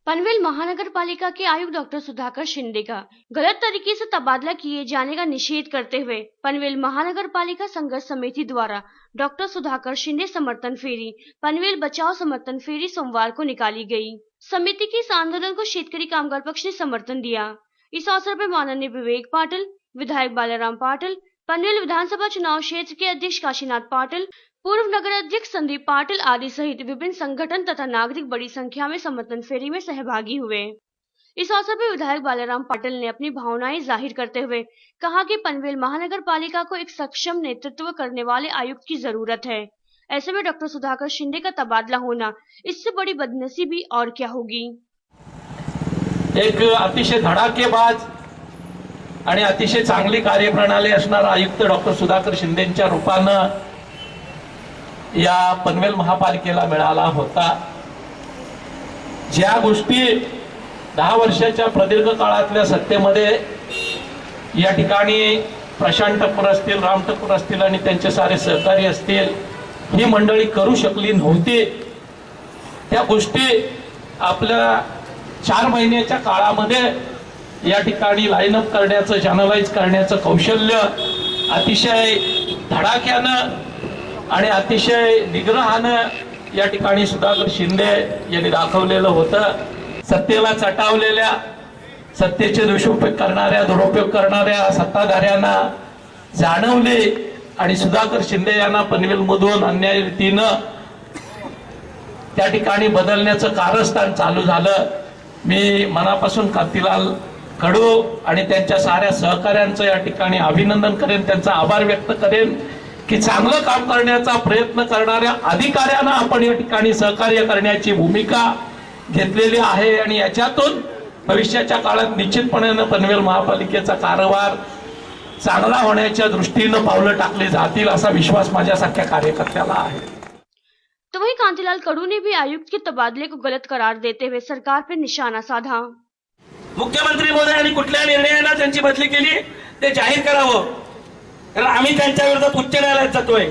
पनवेल महानगर पालिका के आयुक्त डॉक्टर सुधाकर शिंदे का गलत तरीके से तबादला किए जाने का निषेध करते हुए पनवेल महानगर पालिका संघर्ष समिति द्वारा डॉक्टर सुधाकर शिंदे समर्थन फेरी पनवेल बचाओ समर्थन फेरी सोमवार को निकाली गई। समिति के इस आंदोलन को शेतकरी कामगार पक्ष ने समर्थन दिया। इस अवसर पर माननीय विवेक पाटिल, विधायक बालाराम पाटिल, पनवेल विधानसभा चुनाव क्षेत्र के अध्यक्ष काशीनाथ पाटिल, पूर्व नगर अध्यक्ष संदीप पाटिल आदि सहित विभिन्न संगठन तथा नागरिक बड़ी संख्या में समर्थन फेरी में सहभागी हुए। इस अवसर पर विधायक बालाराम पाटिल ने अपनी भावनाएं जाहिर करते हुए कहा कि पनवेल महानगर पालिका को एक सक्षम नेतृत्व करने वाले आयुक्त की जरूरत है। ऐसे में डॉक्टर सुधाकर शिंदे का तबादला होना इससे बड़ी बदनसीबी और क्या होगी। एक अतिशय धडाकेबाज आणि अतिशय चांगली कार्यप्रणाली असणारा आयुक्त डॉक्टर सुधाकर शिंदेंच्या रूपानं या पनवेल महापालिकेला मिळाला होता। ज्या गोष्टी 10 वर्षाच्या प्रदीर्घ काळातल्या सत्तेमध्ये या ठिकाणी प्रशांत टप्पर असतील, राम टप्पर असतील आणि त्यांचे सारे सहकारी असतील ही मंडळी करू शकली नव्हती, त्या गोष्टी आपल्या 4 महिन्याच्या काळामध्ये या ठिकाणी लाईन अप करण्याचं, चॅनलाइज करण्याचं कौशल्य अतिशय धडाक्यानं आणि अतिशय निग्रहानं या ठिकाणी सुधाकर शिंदे यांनी दाखवलेलं होतं। सत्तेला चटावलेल्या, सत्तेचे दुरुपयोग करणाऱ्या सत्ताधाऱ्यांना जाणवले आणि सुधाकर शिंदे यांना पनवेलमधून अन्याय रीतीनं त्या ठिकाणी बदलण्याचं कारस्थान चालू झालं। मी मनापासून कांतीलाल कडू आणि त्यांच्या साऱ्या सहकाऱ्यांचं या ठिकाणी अभिनंदन करेन, त्यांचा आभार व्यक्त करेन की चांगलं काम करण्याचा प्रयत्न करणाऱ्या अधिकाऱ्यांना आपण या ठिकाणी सहकार्य करण्याची भूमिका घेतलेली आहे आणि याच्यातून भविष्याच्या काळात निश्चितपणे पनवेल महापालिकेचा कारभार चांगला होण्याच्या दृष्टीनं पावलं टाकली जातील असा विश्वास माझ्यासारख्या कार्यकर्त्याला आहे। तो वहीं कांतीलाल कडू ने भी आयुक्त के तबादले को गलत करार देते हुए सरकार पर निशाना साधा। मुख्यमंत्री महोदयांनी कुठल्या निर्णयाने त्यांची बदली केली ते जाहीर करावं, कारण आम्ही त्यांच्या विरोधात उच्च न्यायालयात जातोय।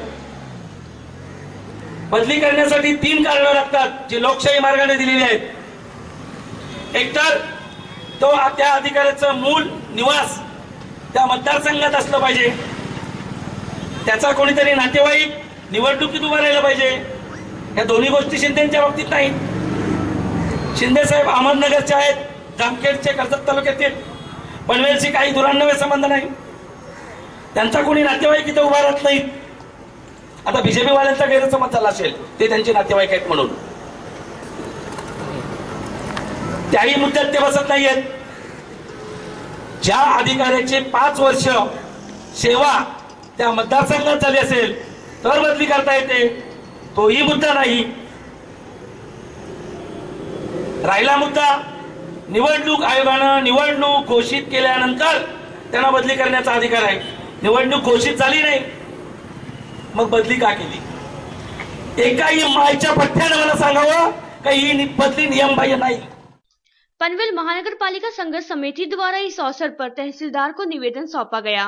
बदली करण्यासाठी 3 कारणं लागतात जी लोकशाही मार्गाने दिलेली आहेत। एक तर तो त्या अधिकाऱ्याचं मूळ निवास त्या मतदारसंघात असलं पाहिजे, त्याचा कोणीतरी नातेवाईक निवडणुकीत उभा राहिला पाहिजे। या दोन्ही गोष्टी शिंदेच्या बाबतीत नाहीत। शिंदे साहेब अहमदनगरचे आहेत, जामखेडचे, कर्जत तालुक्यातील, पनवेलचे काही दुरान्नवे संबंध नाही, त्यांचा कोणी नातेवाईक इथे उभा राहत नाही। आता बीजेपी वाल्यांचा गैरसमज झाला असेल ते त्यांचे नातेवाईक आहेत म्हणून, त्याही मुद्द्यात ते बसत नाहीयेत। ज्या अधिकाऱ्याची 5 वर्ष सेवा त्या मतदारसंघात झाली असेल तर बदली करता येते, तोही मुद्दा नाही। राहिला मुद्दा निवडणूक आयोगानं निवडणूक घोषित केल्यानंतर त्यांना बदली करण्याचा अधिकार आहे। निवडणूक घोषित झाली नाही मग बदली का केली? एकाही मायच्या पठ्ठ्याने मला सांगावं का ही बदली नियमबाह्य नाही। पनवेल महानगर पालिका संघर्ष समिति द्वारा इस अवसर पर तहसीलदार को निवेदन सौंपा गया।